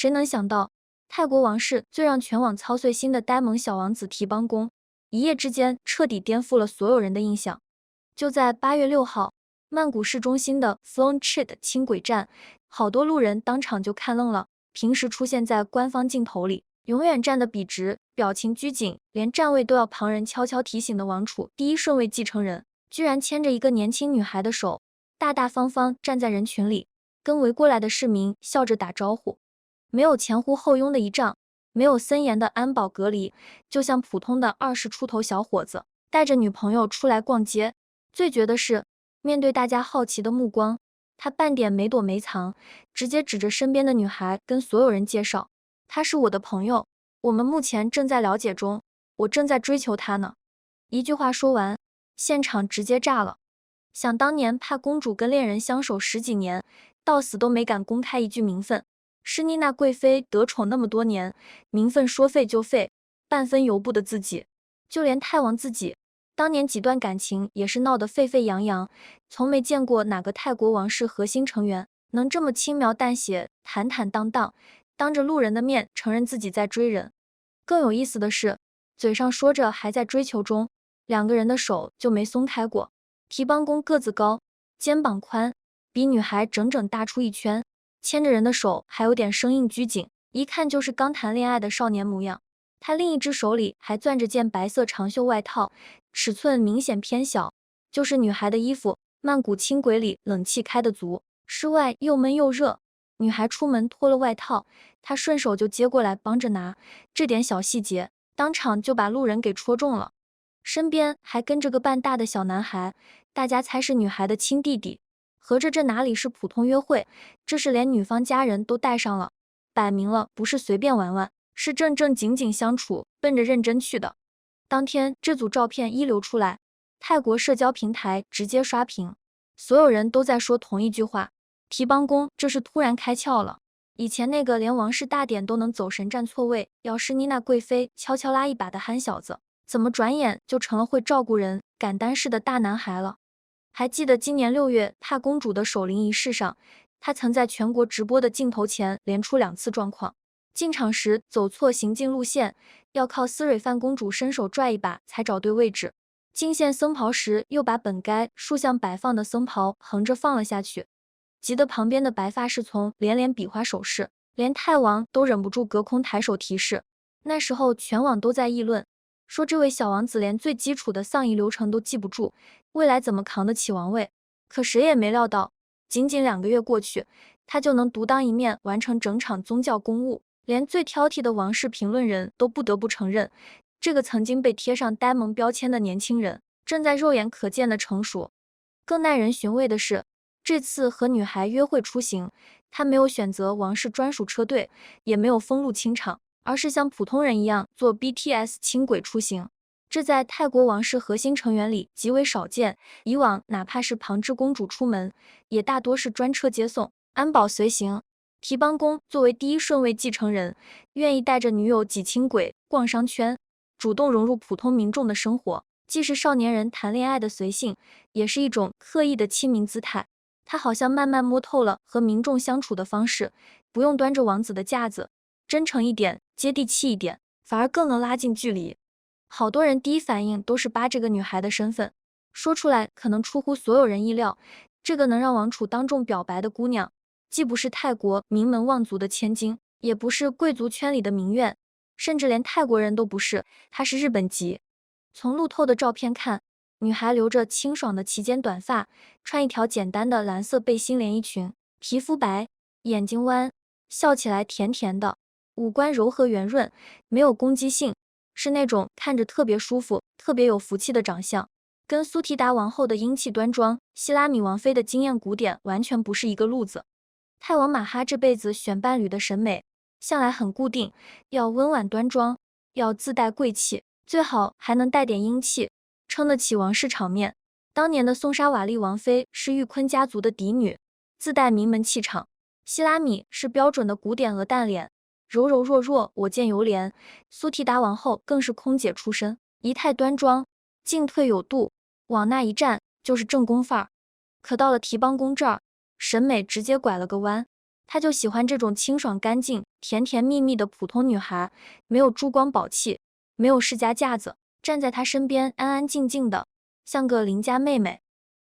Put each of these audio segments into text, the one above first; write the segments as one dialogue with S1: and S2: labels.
S1: 谁能想到，泰国王室最让全网操碎心的呆萌小王子提邦公，一夜之间彻底颠覆了所有人的印象。就在8月6号，曼谷市中心的 Phongchit 轻轨站，好多路人当场就看愣了。平时出现在官方镜头里，永远站得笔直，表情拘谨，连站位都要旁人悄悄提醒的王储第一顺位继承人，居然牵着一个年轻女孩的手，大大方方站在人群里，跟围过来的市民笑着打招呼。没有前呼后拥的仪仗，没有森严的安保隔离，就像普通的20出头小伙子带着女朋友出来逛街。最绝的是，面对大家好奇的目光，他半点没躲没藏，直接指着身边的女孩跟所有人介绍，她是我的朋友，我们目前正在了解中，我正在追求她呢。一句话说完，现场直接炸了。想当年怕公主跟恋人相守10几年，到死都没敢公开一句名分，施妮娜贵妃得宠那么多年，名分说废就废，半分由不得自己。就连泰王自己，当年几段感情也是闹得沸沸扬扬，从没见过哪个泰国王室核心成员能这么轻描淡写、坦坦荡荡，当着路人的面承认自己在追人。更有意思的是，嘴上说着还在追求中，两个人的手就没松开过。提邦公个子高，肩膀宽，比女孩整整大出一圈，牵着人的手还有点生硬拘谨，一看就是刚谈恋爱的少年模样。他另一只手里还攥着件白色长袖外套，尺寸明显偏小，就是女孩的衣服。曼谷轻轨里冷气开得足，室外又闷又热，女孩出门脱了外套，他顺手就接过来帮着拿，这点小细节当场就把路人给戳中了。身边还跟着个半大的小男孩，大家猜是女孩的亲弟弟。合着这哪里是普通约会，这是连女方家人都带上了，摆明了不是随便玩玩，是正正经经相处，奔着认真去的。当天这组照片一流出来，泰国社交平台直接刷屏，所有人都在说同一句话：提邦公这是突然开窍了。以前那个连王室大典都能走神站错位，要施妮娜贵妃悄悄拉一把的憨小子，怎么转眼就成了会照顾人、敢担事的大男孩了？还记得今年6月帕公主的守灵仪式上，他曾在全国直播的镜头前连出2次状况。进场时走错行进路线，要靠斯蕊范公主伸手拽一把才找对位置。进献僧袍时，又把本该竖向摆放的僧袍横着放了下去，急得旁边的白发侍从连连比划手势，连泰王都忍不住隔空抬手提示。那时候全网都在议论，说这位小王子连最基础的丧仪流程都记不住，未来怎么扛得起王位？可谁也没料到，仅仅2个月过去，他就能独当一面完成整场宗教公务。连最挑剔的王室评论人都不得不承认，这个曾经被贴上呆萌标签的年轻人，正在肉眼可见的成熟。更耐人寻味的是，这次和女孩约会出行，他没有选择王室专属车队，也没有封路清场，而是像普通人一样坐 BTS 轻轨出行。这在泰国王室核心成员里极为少见，以往哪怕是旁支公主出门，也大多是专车接送，安保随行。提邦公作为第一顺位继承人，愿意带着女友挤轻轨、逛商圈，主动融入普通民众的生活，既是少年人谈恋爱的随性，也是一种刻意的亲民姿态。他好像慢慢摸透了和民众相处的方式，不用端着王子的架子，真诚一点，接地气一点，反而更能拉近距离。好多人第一反应都是扒这个女孩的身份，说出来可能出乎所有人意料，这个能让王储当众表白的姑娘，既不是泰国名门望族的千金，也不是贵族圈里的名媛，甚至连泰国人都不是，她是日本籍。从路透的照片看，女孩留着清爽的齐肩短发，穿一条简单的蓝色背心连衣裙，皮肤白，眼睛弯，笑起来甜甜的，五官柔和圆润，没有攻击性，是那种看着特别舒服、特别有福气的长相，跟苏提达王后的英气端庄、希拉米王妃的惊艳古典完全不是一个路子。泰王马哈这辈子选伴侣的审美向来很固定，要温婉端庄，要自带贵气，最好还能带点英气，撑得起王室场面。当年的宋莎瓦丽王妃是玉坤家族的嫡女，自带名门气场。希拉米是标准的古典鹅蛋脸，柔柔弱弱，我见犹怜。苏提达王后更是空姐出身，仪态端庄，进退有度，往那一站就是正宫范儿。可到了提邦公这儿，审美直接拐了个弯，他就喜欢这种清爽干净、甜甜蜜蜜的普通女孩，没有珠光宝气，没有世家架子，站在他身边安安静静的，像个邻家妹妹。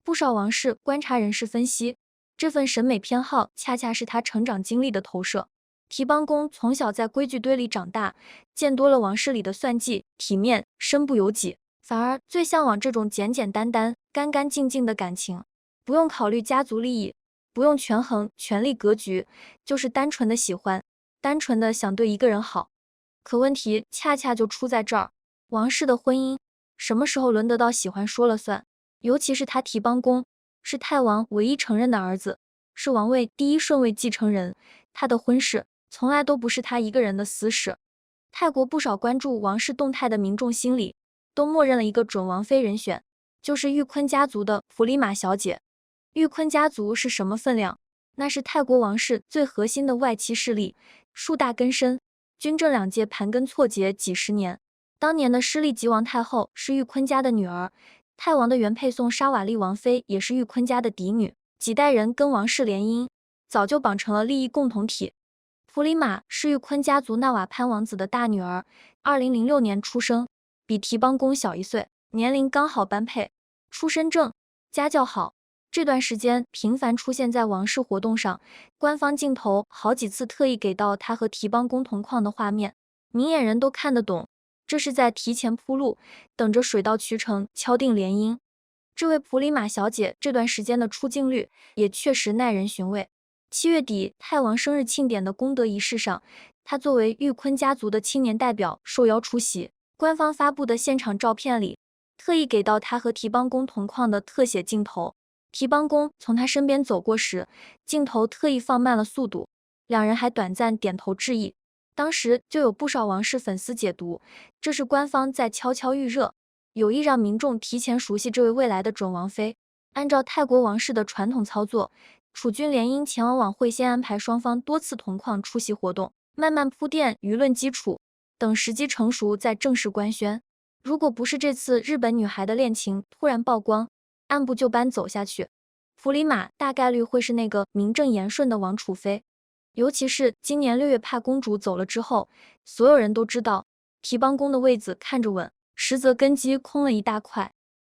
S1: 不少王室观察人士分析，这份审美偏好恰恰是他成长经历的投射。提帮公从小在规矩堆里长大，见多了王室里的算计、体面，身不由己，反而最向往这种简简单单、干干净净的感情，不用考虑家族利益，不用权衡权力格局，就是单纯的喜欢，单纯的想对一个人好。可问题恰恰就出在这儿，王室的婚姻什么时候轮得到喜欢说了算？尤其是他提帮公是太王唯一承认的儿子，是王位第一顺位继承人，他的婚事从来都不是他一个人的私事。泰国不少关注王室动态的民众心里，都默认了一个准王妃人选，就是玉坤家族的普里玛小姐。玉坤家族是什么分量？那是泰国王室最核心的外戚势力，树大根深，军政两界盘根错节几十年。当年的失利吉王太后是玉坤家的女儿，泰王的原配宋沙瓦丽王妃也是玉坤家的嫡女，几代人跟王室联姻，早就绑成了利益共同体。普里玛是玉坤家族纳瓦潘王子的大女儿，2006年出生，比提帮公小1岁，年龄刚好般配，出身正，家教好。这段时间频繁出现在王室活动上，官方镜头好几次特意给到他和提帮公同框的画面，明眼人都看得懂，这是在提前铺路，等着水到渠成敲定联姻。这位普里玛小姐这段时间的出镜率也确实耐人寻味。7月底，泰王生日庆典的功德仪式上，她作为玉坤家族的青年代表受邀出席。官方发布的现场照片里，特意给到她和提帮公同框的特写镜头。提帮公从他身边走过时，镜头特意放慢了速度，两人还短暂点头致意。当时就有不少王室粉丝解读，这是官方在悄悄预热，有意让民众提前熟悉这位未来的准王妃。按照泰国王室的传统操作，储君联姻前往晚会先安排双方多次同框出席活动，慢慢铺垫舆论基础，等时机成熟再正式官宣。如果不是这次日本女孩的恋情突然曝光，按部就班走下去，普里玛大概率会是那个名正言顺的王储妃。尤其是今年6月帕公主走了之后，所有人都知道提帮公的位子看着稳，实则根基空了一大块。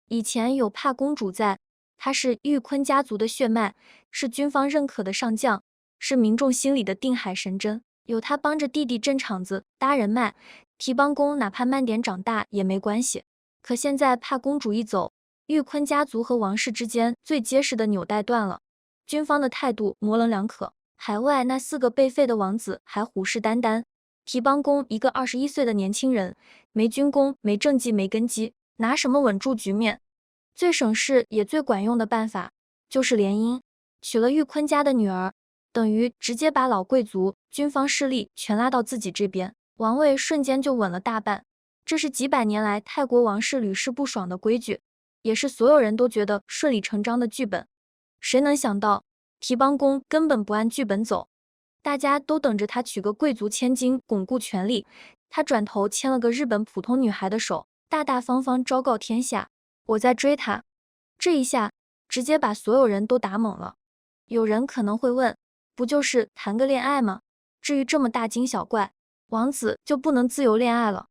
S1: 以前有帕公主在，她是玉坤家族的血脉，是军方认可的上将，是民众心里的定海神针，有她帮着弟弟镇场子搭人脉，提帮公哪怕慢点长大也没关系。可现在帕公主一走，玉坤家族和王室之间最结实的纽带断了，军方的态度模棱两可，海外那4个被废的王子还虎视眈眈，提帮公一个21岁的年轻人，没军功没政绩没根基，拿什么稳住局面？最省事也最管用的办法就是联姻，娶了玉坤家的女儿，等于直接把老贵族、军方势力全拉到自己这边，王位瞬间就稳了大半。这是几百年来泰国王室屡试不爽的规矩，也是所有人都觉得顺理成章的剧本。谁能想到提帮公根本不按剧本走，大家都等着他娶个贵族千金巩固权力，他转头牵了个日本普通女孩的手，大大方方昭告天下，我在追他。这一下直接把所有人都打懵了。有人可能会问，不就是谈个恋爱吗？至于这么大惊小怪，王子就不能自由恋爱了？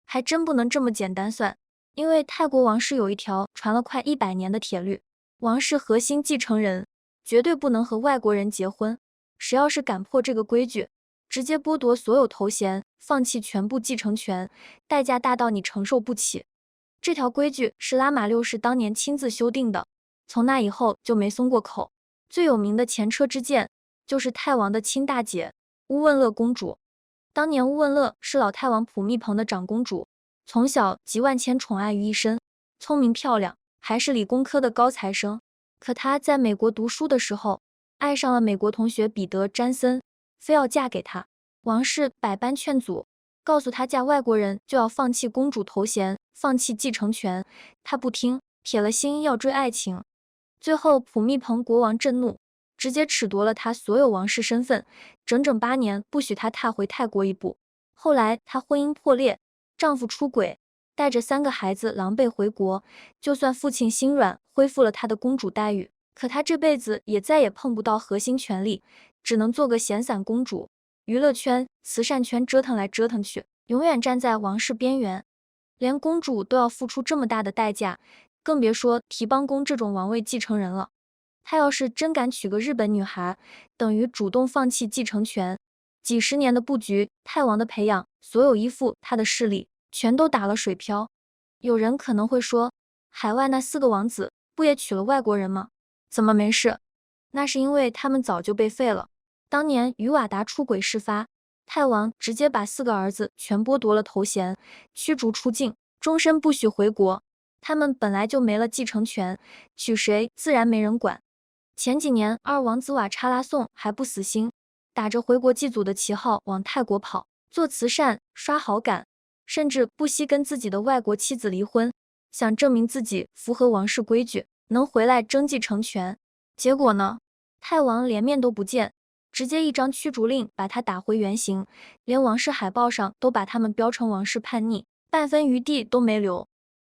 S1: 还真不能这么简单算。因为泰国王室有一条传了快100年的铁律，王室核心继承人绝对不能和外国人结婚，谁要是敢破这个规矩，直接剥夺所有头衔，放弃全部继承权，代价大到你承受不起。这条规矩是拉玛6世当年亲自修订的，从那以后就没松过口。最有名的前车之鉴就是泰王的亲大姐乌汶勒公主。当年乌汶勒是老泰王普密蓬的长公主，从小集万千宠爱于一身，聪明漂亮，还是理工科的高材生。可她在美国读书的时候，爱上了美国同学彼得·詹森，非要嫁给他。王室百般劝阻，告诉她嫁外国人就要放弃公主头衔，放弃继承权。她不听，铁了心要追爱情。最后普密蓬国王震怒，直接褫夺了她所有王室身份，整整8年不许她踏回泰国一步。后来她婚姻破裂，丈夫出轨，带着3个孩子狼狈回国，就算父亲心软恢复了她的公主待遇，可她这辈子也再也碰不到核心权力，只能做个闲散公主，娱乐圈、慈善圈折腾来折腾去，永远站在王室边缘。连公主都要付出这么大的代价，更别说提帮宫这种王位继承人了。他要是真敢娶个日本女孩，等于主动放弃继承权。几十年的布局，太王的培养，所有依附他的势力，全都打了水漂。有人可能会说，海外那4个王子不也娶了外国人吗？怎么没事？那是因为他们早就被废了。当年于瓦达出轨事发，太王直接把4个儿子全剥夺了头衔，驱逐出境，终身不许回国。他们本来就没了继承权，娶谁自然没人管。前几年二王子瓦查拉颂还不死心，打着回国祭祖的旗号往泰国跑，做慈善、刷好感，甚至不惜跟自己的外国妻子离婚，想证明自己符合王室规矩，能回来争继承权。结果呢，太王连面都不见，直接一张驱逐令把他打回原形，连王室海报上都把他们标成王室叛逆，半分余地都没留。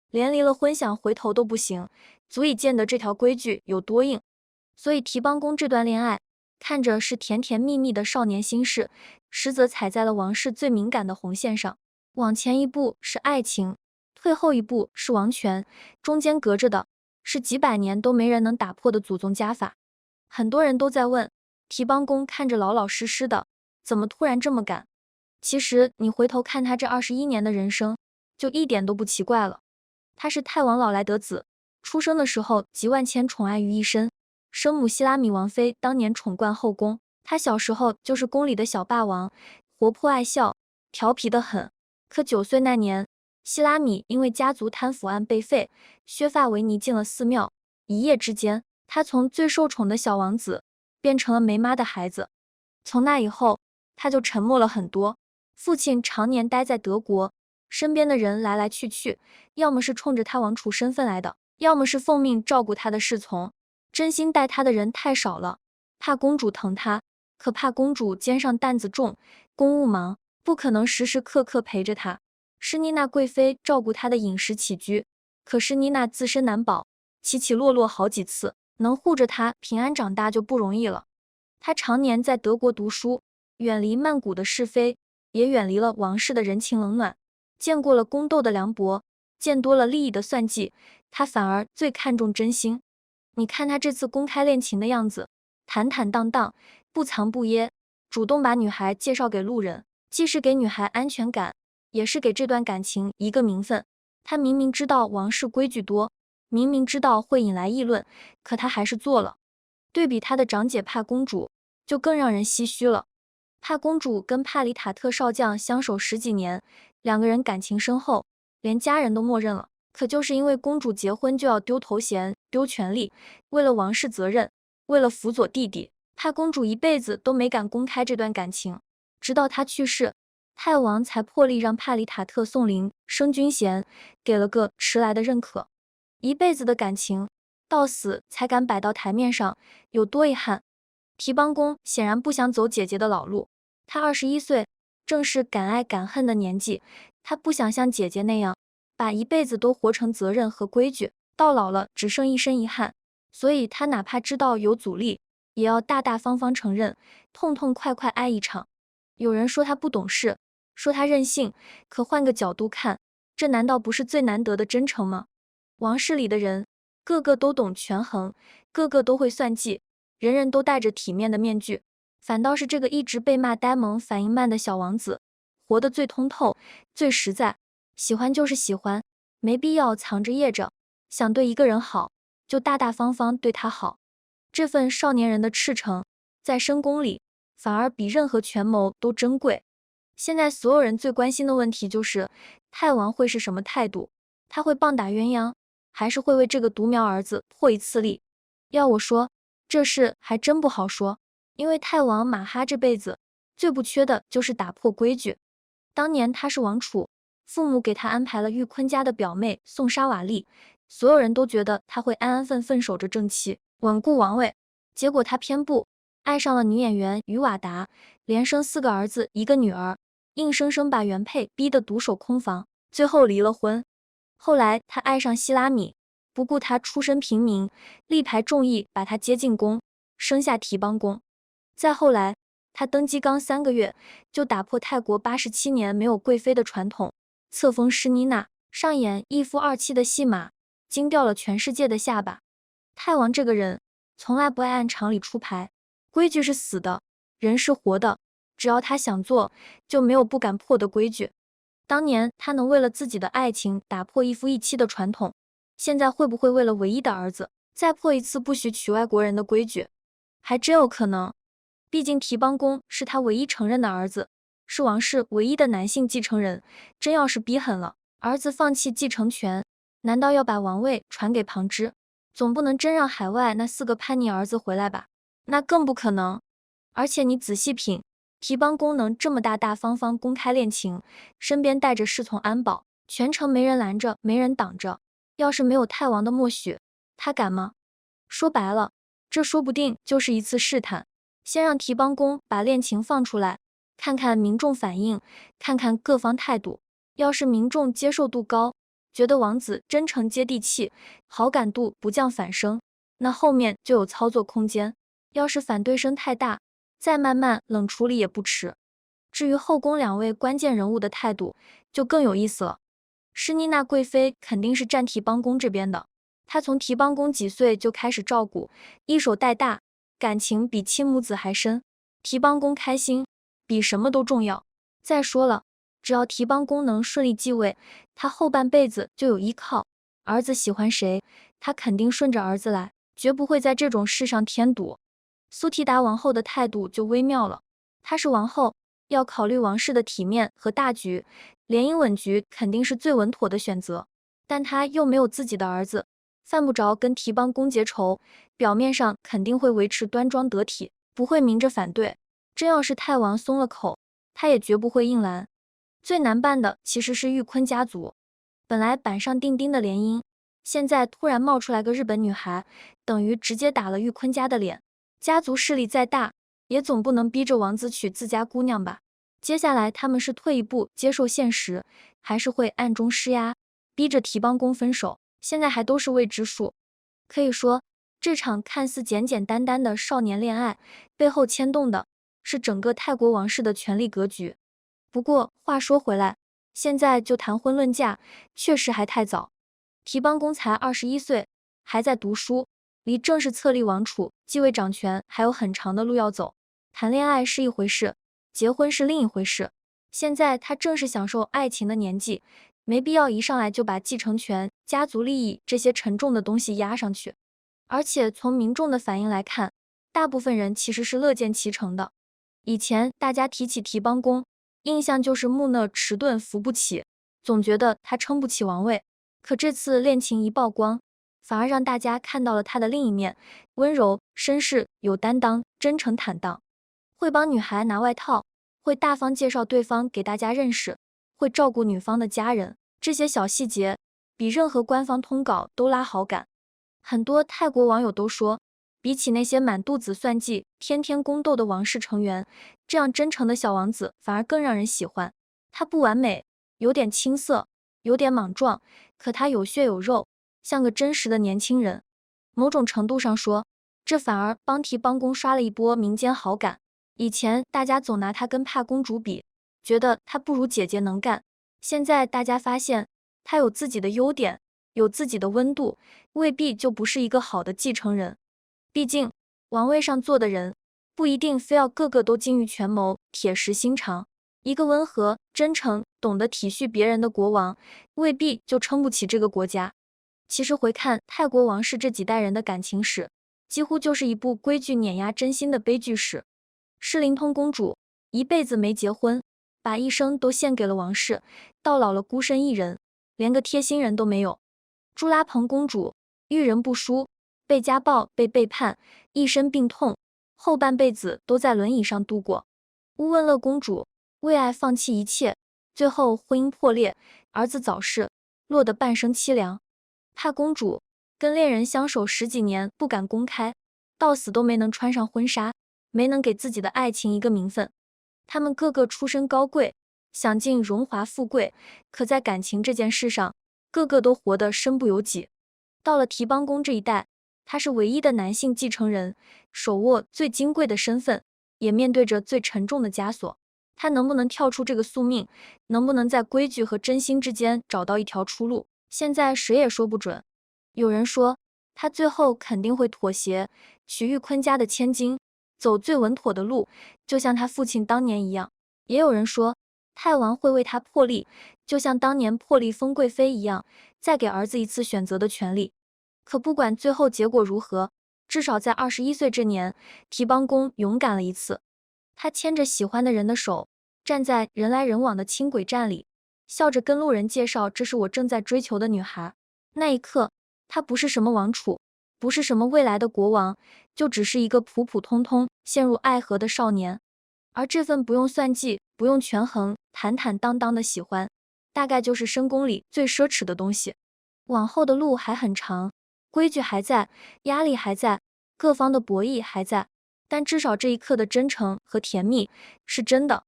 S1: 连离了婚想回头都不行，足以见得这条规矩有多硬。所以提帮宫这段恋爱，看着是甜甜蜜蜜的少年心事，实则踩在了王室最敏感的红线上。往前一步是爱情，退后一步是王权，中间隔着的是几百年都没人能打破的祖宗家法。很多人都在问，提帮宫看着老老实实的，怎么突然这么赶？其实你回头看他这21年的人生，就一点都不奇怪了。他是太王老来得子，出生的时候集万千宠爱于一身。生母希拉米王妃当年宠冠后宫，他小时候就是宫里的小霸王，活泼爱笑，调皮得很。可9岁那年，希拉米因为家族贪腐案被废，削发为尼进了寺庙。一夜之间，他从最受宠的小王子变成了没妈的孩子。从那以后，他就沉默了很多。父亲常年待在德国，身边的人来来去去，要么是冲着他王储身份来的，要么是奉命照顾他的侍从。真心待他的人太少了，怕公主疼他，可怕公主肩上担子重，公务忙，不可能时时刻刻陪着他。是妮娜贵妃照顾他的饮食起居，可是妮娜自身难保，起起落落好几次，能护着他平安长大就不容易了。他常年在德国读书，远离曼谷的是非，也远离了王室的人情冷暖，见过了宫斗的凉薄，见多了利益的算计，他反而最看重真心。你看他这次公开恋情的样子，坦坦荡荡，不藏不掖，主动把女孩介绍给路人，既是给女孩安全感，也是给这段感情一个名分。他明明知道王室规矩多，明明知道会引来议论，可他还是做了。对比他的长姐帕公主，就更让人唏嘘了。帕公主跟帕里塔特少将相守10几年，两个人感情深厚，连家人都默认了。可就是因为公主结婚就要丢头衔、丢权力，为了王室责任，为了辅佐弟弟，帕公主一辈子都没敢公开这段感情。直到她去世，太王才破例让帕里塔特送灵升军衔，给了个迟来的认可。一辈子的感情，到死才敢摆到台面上，有多遗憾？提帮宫显然不想走姐姐的老路。她21岁，正是敢爱敢恨的年纪，她不想像姐姐那样把一辈子都活成责任和规矩，到老了只剩一身遗憾。所以他哪怕知道有阻力，也要大大方方承认，痛痛快快爱一场。有人说他不懂事，说他任性，可换个角度看，这难道不是最难得的真诚吗？王室里的人，个个都懂权衡，个个都会算计，人人都戴着体面的面具，反倒是这个一直被骂呆萌、反应慢的小王子，活得最通透，最实在。喜欢就是喜欢，没必要藏着掖着。想对一个人好，就大大方方对他好。这份少年人的赤诚，在深宫里反而比任何权谋都珍贵。现在所有人最关心的问题就是，太王会是什么态度？他会棒打鸳鸯，还是会为这个独苗儿子破一次例？要我说，这事还真不好说。因为太王马哈这辈子最不缺的就是打破规矩。当年他是王储，父母给他安排了玉坤家的表妹宋莎瓦丽，所有人都觉得他会安安分分守着正妻，稳固王位。结果他偏不，爱上了女演员于瓦达，连生4个儿子1个女儿，硬生生把原配逼得独守空房，最后离了婚。后来他爱上希拉米，不顾他出身平民，力排众议把他接进宫，生下提帮宫。再后来，他登基刚3个月，就打破泰国87年没有贵妃的传统，册封施妮娜，上演一夫二妻的戏码，惊掉了全世界的下巴。泰王这个人，从来不爱按常理出牌，规矩是死的，人是活的，只要他想做，就没有不敢破的规矩。当年他能为了自己的爱情打破一夫一妻的传统，现在会不会为了唯一的儿子，再破一次不许娶外国人的规矩？还真有可能。毕竟提邦公是他唯一承认的儿子，是王室唯一的男性继承人，真要是逼狠了，儿子放弃继承权，难道要把王位传给旁支？总不能真让海外那4个叛逆儿子回来吧？那更不可能。而且你仔细品，提邦公能这么大方方公开恋情，身边带着侍从安保，全程没人拦着，没人挡着。要是没有泰王的默许，他敢吗？说白了，这说不定就是一次试探，先让提邦公把恋情放出来，看看民众反应，看看各方态度。要是民众接受度高，觉得王子真诚接地气，好感度不降反升，那后面就有操作空间。要是反对声太大，再慢慢冷处理也不迟。至于后宫2位关键人物的态度，就更有意思了。施妮娜贵妃肯定是站提邦公这边的，她从提邦公几岁就开始照顾，一手带大，感情比亲母子还深。提邦公开心，比什么都重要。再说了，只要提邦公能顺利继位，他后半辈子就有依靠。儿子喜欢谁，他肯定顺着儿子来，绝不会在这种事上添堵。苏提达王后的态度就微妙了，她是王后，要考虑王室的体面和大局，联姻稳局肯定是最稳妥的选择。但她又没有自己的儿子，犯不着跟提邦公结仇，表面上肯定会维持端庄得体，不会明着反对。真要是泰王松了口，他也绝不会硬拦。最难办的其实是玉坤家族，本来板上钉钉的联姻，现在突然冒出来个日本女孩，等于直接打了玉坤家的脸。家族势力再大，也总不能逼着王子娶自家姑娘吧？接下来他们是退一步接受现实，还是会暗中施压，逼着提邦公分手？现在还都是未知数。可以说，这场看似简简单单的少年恋爱，背后牵动的是整个泰国王室的权力格局。不过话说回来，现在就谈婚论嫁，确实还太早。提邦公才21岁，还在读书，离正式册立王储、继位掌权还有很长的路要走。谈恋爱是一回事，结婚是另一回事。现在他正是享受爱情的年纪，没必要一上来就把继承权、家族利益这些沉重的东西压上去。而且从民众的反应来看，大部分人其实是乐见其成的。以前大家提起提邦公，印象就是木讷迟钝扶不起，总觉得他撑不起王位。可这次恋情一曝光，反而让大家看到了他的另一面，温柔、绅士、有担当、真诚坦荡，会帮女孩拿外套，会大方介绍对方给大家认识，会照顾女方的家人，这些小细节比任何官方通稿都拉好感。很多泰国网友都说，比起那些满肚子算计、天天宫斗的王室成员，这样真诚的小王子反而更让人喜欢。他不完美，有点青涩，有点莽撞，可他有血有肉，像个真实的年轻人。某种程度上说，这反而帮提邦公刷了一波民间好感。以前大家总拿他跟帕公主比，觉得他不如姐姐能干。现在大家发现，他有自己的优点，有自己的温度，未必就不是一个好的继承人。毕竟，王位上坐的人，不一定非要个个都精于权谋、铁石心肠。一个温和、真诚、懂得体恤别人的国王，未必就撑不起这个国家。其实回看泰国王室这几代人的感情史，几乎就是一部规矩碾压真心的悲剧史。诗灵通公主一辈子没结婚，把一生都献给了王室，到老了孤身一人，连个贴心人都没有。朱拉蓬公主遇人不淑，被家暴、被背叛，一身病痛，后半辈子都在轮椅上度过。乌汶勒公主为爱放弃一切，最后婚姻破裂，儿子早逝，落得半生凄凉。帕公主跟恋人相守10几年，不敢公开，到死都没能穿上婚纱，没能给自己的爱情一个名分。他们个个出身高贵，享尽荣华富贵，可在感情这件事上，个个都活得身不由己。到了提邦公这一代，他是唯一的男性继承人，手握最金贵的身份，也面对着最沉重的枷锁。他能不能跳出这个宿命？能不能在规矩和真心之间找到一条出路？现在谁也说不准。有人说，他最后肯定会妥协，娶玉坤家的千金，走最稳妥的路，就像他父亲当年一样。也有人说，太王会为他破例，就像当年破例封贵妃一样，再给儿子一次选择的权利。可不管最后结果如何，至少在21岁这年，提帮公勇敢了一次。他牵着喜欢的人的手，站在人来人往的轻轨站里，笑着跟路人介绍这是我正在追求的女孩。那一刻，他不是什么王储，不是什么未来的国王，就只是一个普普通通陷入爱河的少年。而这份不用算计、不用权衡、坦坦荡荡的喜欢，大概就是深宫里最奢侈的东西。往后的路还很长，规矩还在，压力还在，各方的博弈还在，但至少这一刻的真诚和甜蜜是真的。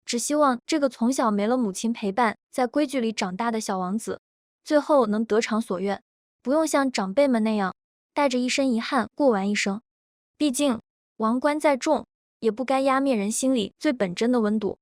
S1: 只希望这个从小没了母亲陪伴，在规矩里长大的小王子，最后能得偿所愿，不用像长辈们那样带着一身遗憾过完一生。毕竟王冠再重，也不该压灭人心里最本真的温度。